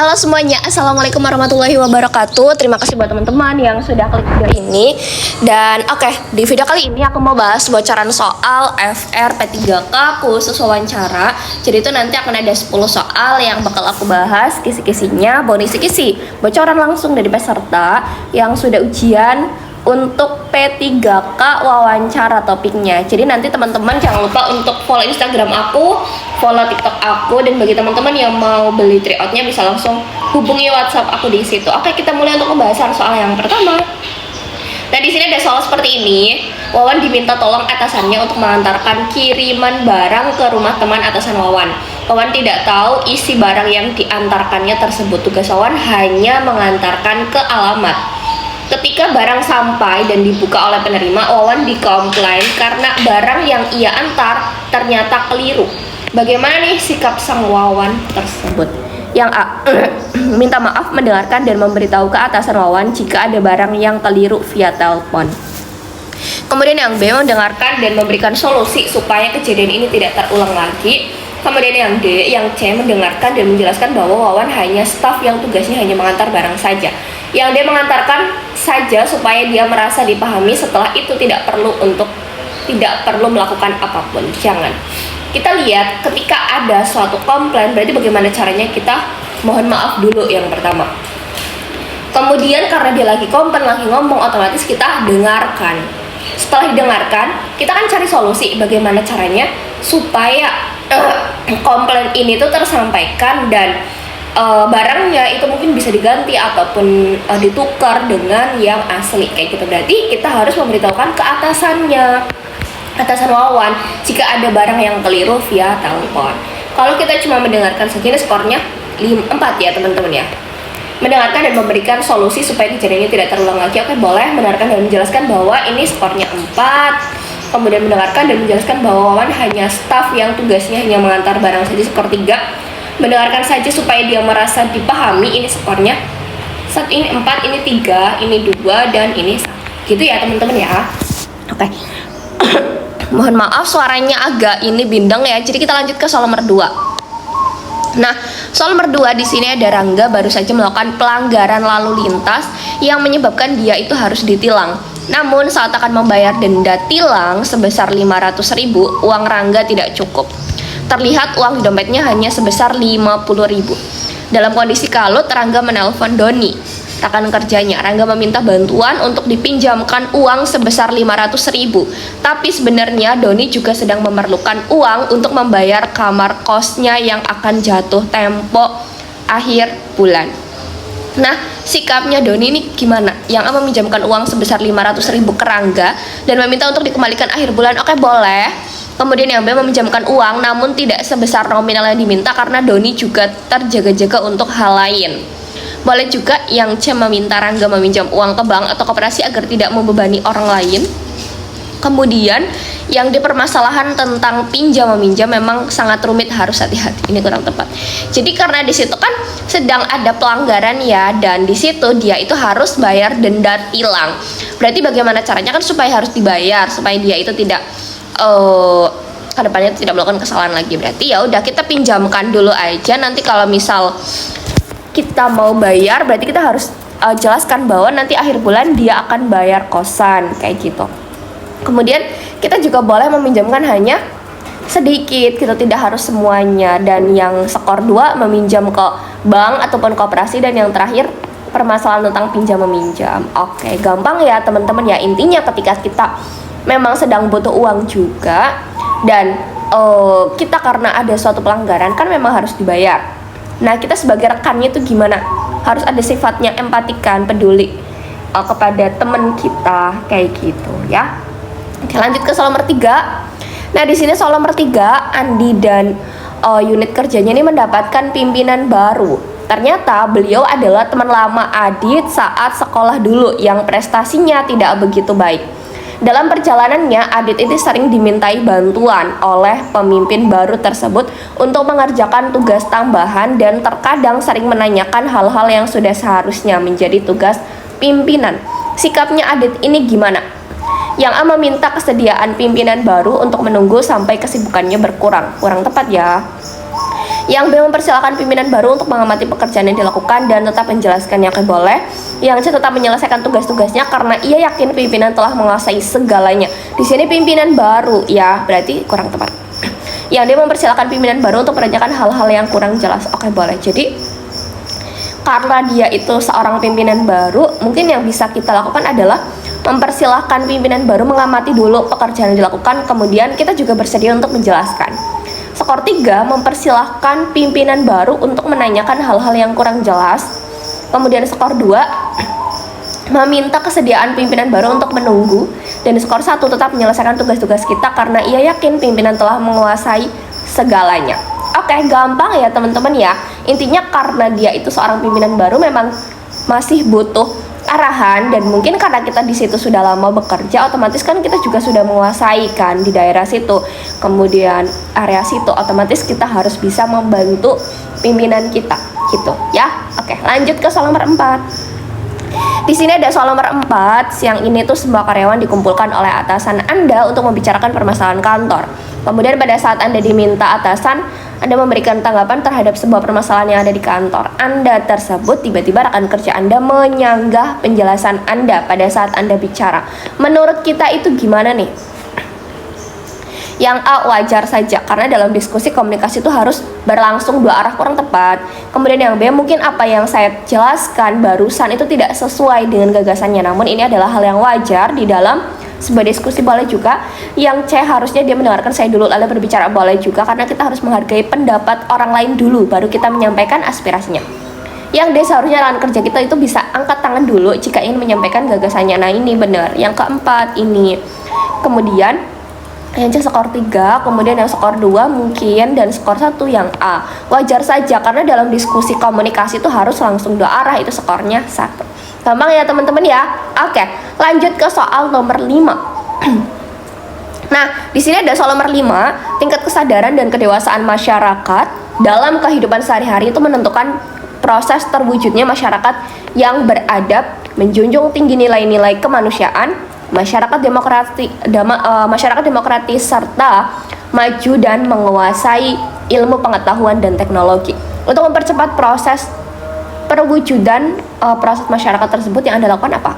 Halo semuanya, Assalamualaikum warahmatullahi wabarakatuh. Terima kasih buat teman-teman yang sudah klik video ini. Dan di video kali ini aku mau bahas bocoran soal FR P3K khusus wawancara. Jadi itu nanti akan ada 10 soal yang bakal aku bahas kisi-kisinya, bonus kisi, bocoran langsung dari peserta yang sudah ujian untuk P3K wawancara topiknya. Jadi nanti teman-teman jangan lupa untuk follow Instagram aku, follow TikTok aku, dan bagi teman-teman yang mau beli tryoutnya bisa langsung hubungi WhatsApp aku di situ. Oke, kita mulai untuk pembahasan soal yang pertama. Nah, di sini ada soal seperti ini. Wawan diminta tolong atasannya untuk mengantarkan kiriman barang ke rumah teman atasan Wawan. Wawan tidak tahu isi barang yang diantarkannya tersebut. Tugas Wawan hanya mengantarkan ke alamat. Ketika barang sampai dan dibuka oleh penerima, Wawan dikomplain karena barang yang ia antar ternyata keliru. Bagaimana nih sikap sang Wawan tersebut? Yang A, minta maaf, mendengarkan dan memberitahu ke atasan Wawan jika ada barang yang keliru via telepon. Kemudian yang B, mendengarkan dan memberikan solusi supaya kejadian ini tidak terulang lagi. Kemudian yang D, yang C, mendengarkan dan menjelaskan bahwa Wawan hanya staf yang tugasnya hanya mengantar barang saja. Yang D, mengantarkan saja supaya dia merasa dipahami, setelah itu tidak perlu melakukan apapun. Jangan. Kita lihat ketika ada suatu komplain, berarti bagaimana caranya kita mohon maaf dulu yang pertama. Kemudian karena dia lagi komplain, lagi ngomong, otomatis kita dengarkan. Setelah didengarkan, kita kan cari solusi bagaimana caranya supaya komplain ini tuh tersampaikan dan barangnya itu mungkin bisa diganti ataupun ditukar dengan yang asli kayak gitu. Berarti kita harus memberitahukan ke atasannya, atasan Wawan, jika ada barang yang keliru via telepon. Kalau kita cuma mendengarkan saja, ini skornya 4 ya teman-teman ya. Mendengarkan dan memberikan solusi supaya kejadian ini tidak terulang lagi. Oke, boleh mendengarkan dan menjelaskan bahwa ini skornya 4. Kemudian mendengarkan dan menjelaskan bahwa Wawan hanya staf yang tugasnya hanya mengantar barang saja, skor 3. Mendengarkan saja supaya dia merasa dipahami, ini skornya 1, ini 4, ini 3, ini 2, dan ini 1. Gitu ya teman-teman ya. Oke. Mohon maaf suaranya agak ini bindeng ya. Jadi kita lanjut ke soal nomor 2. Nah, soal nomor 2 di sini ada Rangga baru saja melakukan pelanggaran lalu lintas yang menyebabkan dia itu harus ditilang. Namun saat akan membayar denda tilang sebesar 500.000, uang Rangga tidak cukup. Terlihat uang di dompetnya hanya sebesar 50.000. Dalam kondisi kalut, Rangga menelpon Doni, rekan kerjanya. Rangga meminta bantuan untuk dipinjamkan uang sebesar 500.000. Tapi sebenarnya Doni juga sedang memerlukan uang untuk membayar kamar kosnya yang akan jatuh tempo akhir bulan. Nah, sikapnya Doni ini gimana? Yang meminjamkan uang sebesar 500.000 ke Rangga dan meminta untuk dikembalikan akhir bulan. Oke, boleh. Kemudian yang B, meminjamkan uang namun tidak sebesar nominal yang diminta karena Doni juga terjaga-jaga untuk hal lain. Boleh juga yang C, meminta Rangga meminjam uang ke bank atau koperasi agar tidak membebani orang lain. Kemudian yang D, permasalahan tentang pinjam meminjam memang sangat rumit, harus hati-hati. Ini kurang tepat. Jadi karena di situ kan sedang ada pelanggaran ya, dan di situ dia itu harus bayar denda tilang. Berarti bagaimana caranya kan supaya harus dibayar, supaya dia itu tidak kedepannya tidak melakukan kesalahan lagi. Berarti ya udah kita pinjamkan dulu aja. Nanti kalau misal kita mau bayar, berarti kita harus jelaskan bahwa nanti akhir bulan dia akan bayar kosan kayak gitu. Kemudian kita juga boleh meminjamkan hanya sedikit, kita tidak harus semuanya. Dan yang skor 2 meminjam ke bank ataupun koperasi, dan yang terakhir permasalahan tentang pinjam meminjam. Oke, gampang ya teman-teman ya. Intinya ketika kita memang sedang butuh uang juga dan kita karena ada suatu pelanggaran kan memang harus dibayar. Nah, kita sebagai rekannya itu gimana? Harus ada sifatnya empatikan, peduli kepada teman kita kayak gitu ya. Oke, lanjut ke soal nomor 3. Nah, di sini soal nomor 3, Andi dan unit kerjanya ini mendapatkan pimpinan baru. Ternyata beliau adalah teman lama Adit saat sekolah dulu yang prestasinya tidak begitu baik. Dalam perjalanannya, Adit itu sering dimintai bantuan oleh pemimpin baru tersebut untuk mengerjakan tugas tambahan dan terkadang sering menanyakan hal-hal yang sudah seharusnya menjadi tugas pimpinan. Sikapnya Adit ini gimana? Yang A, meminta kesediaan pimpinan baru untuk menunggu sampai kesibukannya berkurang. Kurang tepat ya. Yang B, mempersilahkan pimpinan baru untuk mengamati pekerjaan yang dilakukan dan tetap menjelaskannya. Oke, boleh. Yang C, tetap menyelesaikan tugas-tugasnya karena ia yakin pimpinan telah menguasai segalanya. Di sini pimpinan baru ya, berarti kurang tepat. Yang D, mempersilahkan pimpinan baru untuk menanyakan hal-hal yang kurang jelas. Oke, boleh. Jadi karena dia itu seorang pimpinan baru, mungkin yang bisa kita lakukan adalah mempersilahkan pimpinan baru mengamati dulu pekerjaan yang dilakukan, kemudian kita juga bersedia untuk menjelaskan. Skor 3, mempersilahkan pimpinan baru untuk menanyakan hal-hal yang kurang jelas. Kemudian skor 2, meminta kesediaan pimpinan baru untuk menunggu. Dan skor 1, tetap menyelesaikan tugas-tugas kita karena ia yakin pimpinan telah menguasai segalanya. Oke, gampang ya teman-teman ya. Intinya karena dia itu seorang pimpinan baru memang masih butuh arahan, dan mungkin karena kita di situ sudah lama bekerja, otomatis kan kita juga sudah menguasai kan di daerah situ, kemudian area situ, otomatis kita harus bisa membantu pimpinan kita gitu ya. Oke, lanjut ke soal nomor 4. Di sini ada soal nomor 4, yang ini tuh semua karyawan dikumpulkan oleh atasan Anda untuk membicarakan permasalahan kantor. Kemudian pada saat Anda diminta atasan, Anda memberikan tanggapan terhadap sebuah permasalahan yang ada di kantor Anda tersebut. Tiba-tiba rekan kerja Anda menyanggah penjelasan Anda pada saat Anda bicara. Menurut kita itu gimana nih? Yang A, wajar saja karena dalam diskusi komunikasi itu harus berlangsung dua arah, kurang tepat. Kemudian yang B, mungkin apa yang saya jelaskan barusan itu tidak sesuai dengan gagasannya, namun ini adalah hal yang wajar di dalam sebuah diskusi, boleh juga. Yang C, harusnya dia mendengarkan saya dulu lalu berbicara, boleh juga karena kita harus menghargai pendapat orang lain dulu baru kita menyampaikan aspirasinya. Yang D, seharusnya rekan kerja kita itu bisa angkat tangan dulu jika ingin menyampaikan gagasannya. Nah, ini benar. Yang keempat ini. Kemudian yang C skor 3, kemudian yang skor 2 mungkin, dan skor 1 yang A. Wajar saja karena dalam diskusi komunikasi itu harus langsung dua arah, itu skornya 1. Gampang ya teman-teman ya. Oke, lanjut ke soal nomor 5. Nah, di sini ada soal nomor 5, tingkat kesadaran dan kedewasaan masyarakat dalam kehidupan sehari-hari itu menentukan proses terwujudnya masyarakat yang beradab, menjunjung tinggi nilai-nilai kemanusiaan, masyarakat demokratis serta maju dan menguasai ilmu pengetahuan dan teknologi. Untuk mempercepat proses perwujudan proses masyarakat tersebut, yang Anda lakukan apa?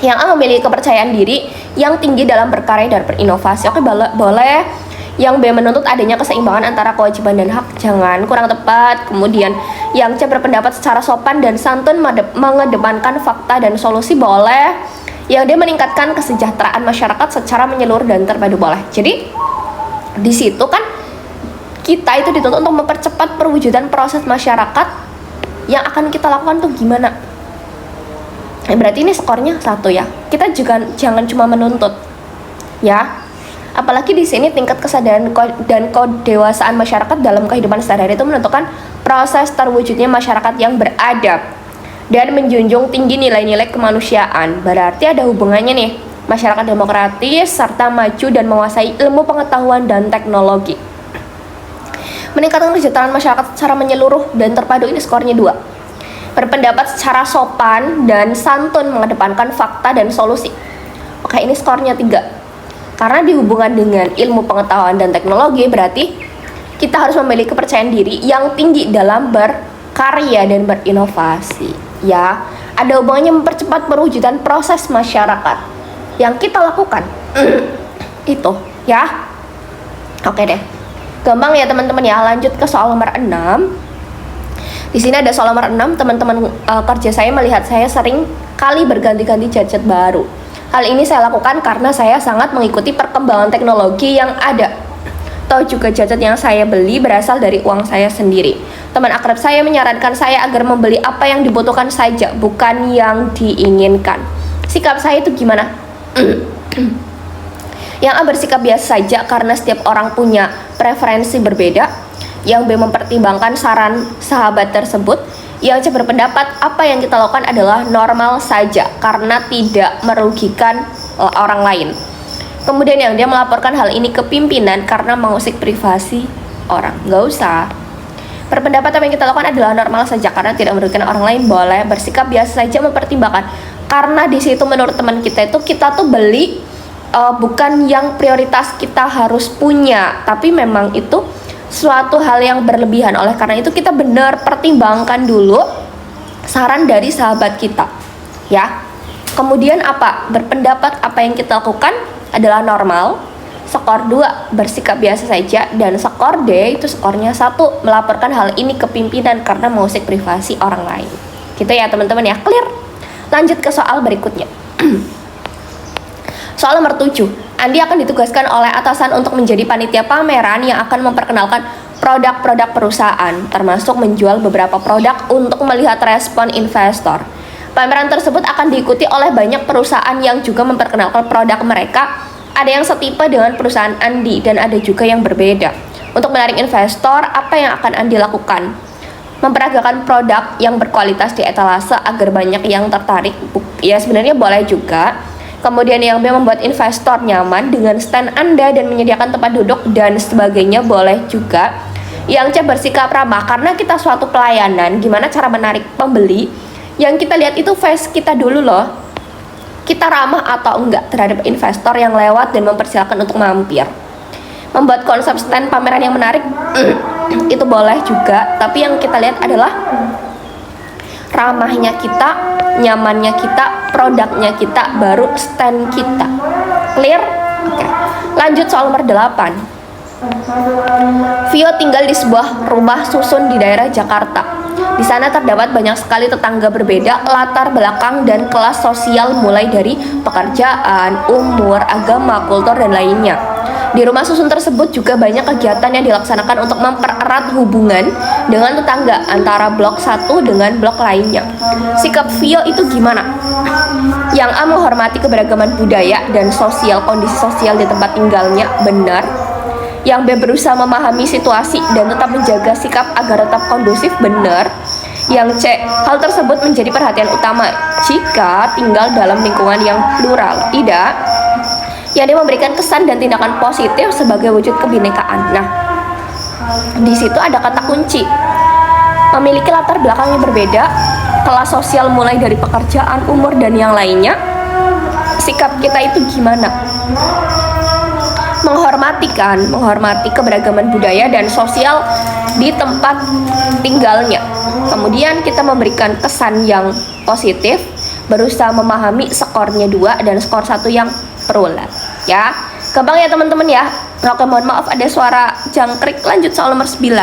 Yang A, memiliki kepercayaan diri yang tinggi dalam berkarya dan berinovasi. Oke, boleh. Yang B, menuntut adanya keseimbangan antara kewajiban dan hak, jangan, kurang tepat. Kemudian yang C, berpendapat secara sopan dan santun, mengedepankan fakta dan solusi, boleh. Yang D, meningkatkan kesejahteraan masyarakat secara menyeluruh dan terpadu, boleh. Jadi di situ kan kita itu dituntut untuk mempercepat perwujudan proses masyarakat yang akan kita lakukan tuh gimana. Berarti ini skornya 1 ya. Kita juga jangan cuma menuntut ya. Apalagi di sini tingkat kesadaran dan kedewasaan masyarakat dalam kehidupan sehari-hari itu menentukan proses terwujudnya masyarakat yang beradab dan menjunjung tinggi nilai-nilai kemanusiaan. Berarti ada hubungannya nih, masyarakat demokratis serta maju dan menguasai ilmu pengetahuan dan teknologi. Meningkatkan kesejahteraan masyarakat secara menyeluruh dan terpadu, ini skornya 2. Berpendapat secara sopan dan santun, mengedepankan fakta dan solusi. Oke, ini skornya 3. Karena dihubungan dengan ilmu pengetahuan dan teknologi, berarti kita harus memiliki kepercayaan diri yang tinggi dalam berkarya dan berinovasi. Ya, ada hubungannya mempercepat perwujudan proses masyarakat yang kita lakukan. Itu, ya. Oke deh. Gampang ya teman-teman ya. Lanjut ke soal nomor 6. Di sini ada soal nomor 6, teman-teman kerja saya melihat saya sering kali berganti-ganti gadget baru. Hal ini saya lakukan karena saya sangat mengikuti perkembangan teknologi yang ada. Tahu juga gadget yang saya beli berasal dari uang saya sendiri. Teman akrab saya menyarankan saya agar membeli apa yang dibutuhkan saja, bukan yang diinginkan. Sikap saya itu gimana? Yang A, bersikap biasa saja karena setiap orang punya preferensi berbeda. Yang B, mempertimbangkan saran sahabat tersebut. Yang C, berpendapat apa yang kita lakukan adalah normal saja karena tidak merugikan orang lain. Kemudian yang dia melaporkan hal ini ke pimpinan karena mengusik privasi orang. Gak usah. Berpendapat apa yang kita lakukan adalah normal saja karena tidak merugikan orang lain, boleh. Bersikap biasa saja, mempertimbangkan karena di situ menurut teman kita itu kita tuh beli bukan yang prioritas kita harus punya, tapi memang itu suatu hal yang berlebihan. Oleh karena itu kita benar pertimbangkan dulu saran dari sahabat kita, ya. Kemudian apa? Berpendapat apa yang kita lakukan adalah normal. Skor 2 bersikap biasa saja, dan skor D itu skornya 1 melaporkan hal ini ke pimpinan karena mengusik privasi orang lain. Gitu ya teman-teman ya, clear? Lanjut ke soal berikutnya. Soal nomor 7. Andi akan ditugaskan oleh atasan untuk menjadi panitia pameran yang akan memperkenalkan produk-produk perusahaan, termasuk menjual beberapa produk untuk melihat respon investor. Pameran tersebut akan diikuti oleh banyak perusahaan yang juga memperkenalkan produk mereka. Ada yang setipe dengan perusahaan Andi dan ada juga yang berbeda. Untuk menarik investor, apa yang akan Andi lakukan? Memperagakan produk yang berkualitas di etalase agar banyak yang tertarik. Ya sebenarnya boleh juga. Kemudian yang B, membuat investor nyaman dengan stand Anda dan menyediakan tempat duduk dan sebagainya, boleh juga. Yang C, bersikap ramah, karena kita suatu pelayanan, gimana cara menarik pembeli? Yang kita lihat itu face kita dulu loh, kita ramah atau enggak terhadap investor yang lewat dan mempersilahkan untuk mampir. Membuat konsep stand pameran yang menarik itu boleh juga, tapi yang kita lihat adalah ramahnya kita, nyamannya kita, produknya kita, baru stand kita. Clear? Oke. Lanjut soal nomor 8. Vio tinggal di sebuah rumah susun di daerah Jakarta. Di sana terdapat banyak sekali tetangga berbeda, latar belakang dan kelas sosial, mulai dari pekerjaan, umur, agama, kultur, dan lainnya. Di rumah susun tersebut juga banyak kegiatan yang dilaksanakan untuk mempererat hubungan dengan tetangga antara blok satu dengan blok lainnya. Sikap Vio itu gimana? Yang A, menghormati keberagaman budaya dan sosial, kondisi sosial di tempat tinggalnya, benar. Yang B, berusaha memahami situasi dan tetap menjaga sikap agar tetap kondusif, benar. Yang C, hal tersebut menjadi perhatian utama jika tinggal dalam lingkungan yang plural, tidak. Yang D, memberikan kesan dan tindakan positif sebagai wujud kebinekaan. Nah, di situ ada kata kunci. Memiliki latar belakang yang berbeda, kelas sosial mulai dari pekerjaan, umur, dan yang lainnya. Sikap kita itu gimana? Menghormati keberagaman budaya dan sosial di tempat tinggalnya. Kemudian kita memberikan kesan yang positif, berusaha memahami, skornya 2 dan skor 1 yang perolehan. Ya, gampang ya teman-teman ya. Oke, mohon maaf ada suara jangkrik. Lanjut soal nomor 9.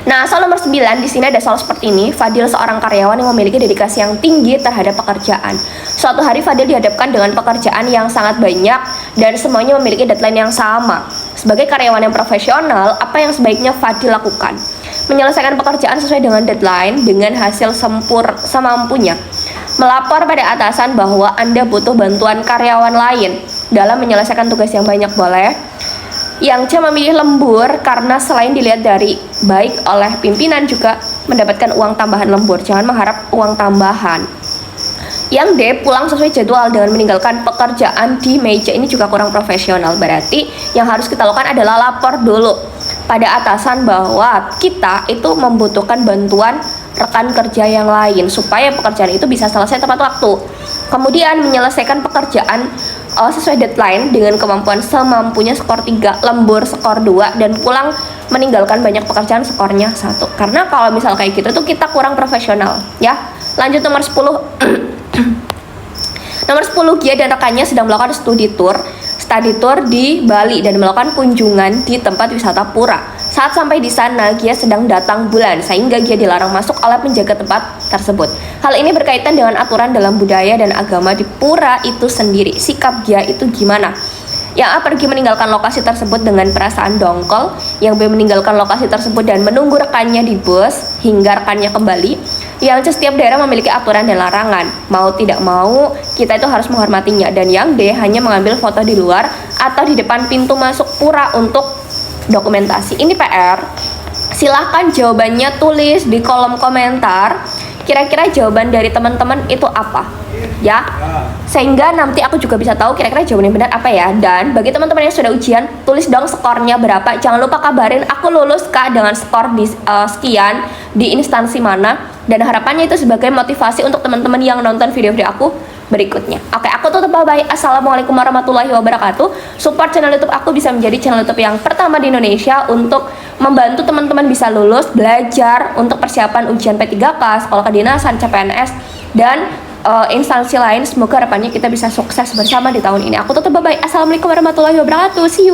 Nah, soal nomor 9 di sini ada soal seperti ini. Fadil seorang karyawan yang memiliki dedikasi yang tinggi terhadap pekerjaan. Suatu hari Fadil dihadapkan dengan pekerjaan yang sangat banyak dan semuanya memiliki deadline yang sama. Sebagai karyawan yang profesional, apa yang sebaiknya Fadil lakukan? Menyelesaikan pekerjaan sesuai dengan deadline dengan hasil semampunya. Melapor pada atasan bahwa Anda butuh bantuan karyawan lain dalam menyelesaikan tugas yang banyak, boleh. Yang C, memilih lembur karena selain dilihat dari baik oleh pimpinan juga mendapatkan uang tambahan lembur. Jangan mengharap uang tambahan. Yang D, pulang sesuai jadwal dengan meninggalkan pekerjaan di meja. Ini juga kurang profesional. Berarti yang harus kita lakukan adalah lapor dulu pada atasan bahwa kita itu membutuhkan bantuan rekan kerja yang lain supaya pekerjaan itu bisa selesai tepat waktu. Kemudian menyelesaikan pekerjaan sesuai deadline dengan kemampuan semampunya, skor 3, lembur skor 2, dan pulang meninggalkan banyak pekerjaan, skornya 1. Karena kalau misal kayak gitu tuh kita kurang profesional ya. Lanjut nomor 10. Nomor 10, Gia dan rekannya sedang melakukan study tour di Bali dan melakukan kunjungan di tempat wisata pura. Saat sampai di sana, Gia sedang datang bulan sehingga Gia dilarang masuk oleh penjaga tempat tersebut. Hal ini berkaitan dengan aturan dalam budaya dan agama di pura itu sendiri. Sikap Gia itu gimana? Yang A, pergi meninggalkan lokasi tersebut dengan perasaan dongkol. Yang B, meninggalkan lokasi tersebut dan menunggu rekannya di bus hingga rekannya kembali. Yang C, setiap daerah memiliki aturan dan larangan. Mau tidak mau, kita itu harus menghormatinya. Dan yang D, hanya mengambil foto di luar atau di depan pintu masuk pura untuk dokumentasi. Ini PR. Silahkan jawabannya tulis di kolom komentar. Kira-kira jawaban dari teman-teman itu apa? Ya, sehingga nanti aku juga bisa tahu kira-kira jawaban yang benar apa ya. Dan bagi teman-teman yang sudah ujian, tulis dong skornya berapa. Jangan lupa kabarin aku lulus Kak dengan skor di sekian di instansi mana. Dan harapannya itu sebagai motivasi untuk teman-teman yang nonton video-video aku berikutnya. Oke, aku tutup, bye-bye. Assalamualaikum warahmatullahi wabarakatuh. Support channel YouTube aku bisa menjadi channel YouTube yang pertama di Indonesia untuk membantu teman-teman bisa lulus, belajar untuk persiapan ujian P3K, sekolah kedinasan, CPNS, dan instansi lain. Semoga harapannya kita bisa sukses bersama di tahun ini. Aku tutup, bye-bye. Assalamualaikum warahmatullahi wabarakatuh. See you.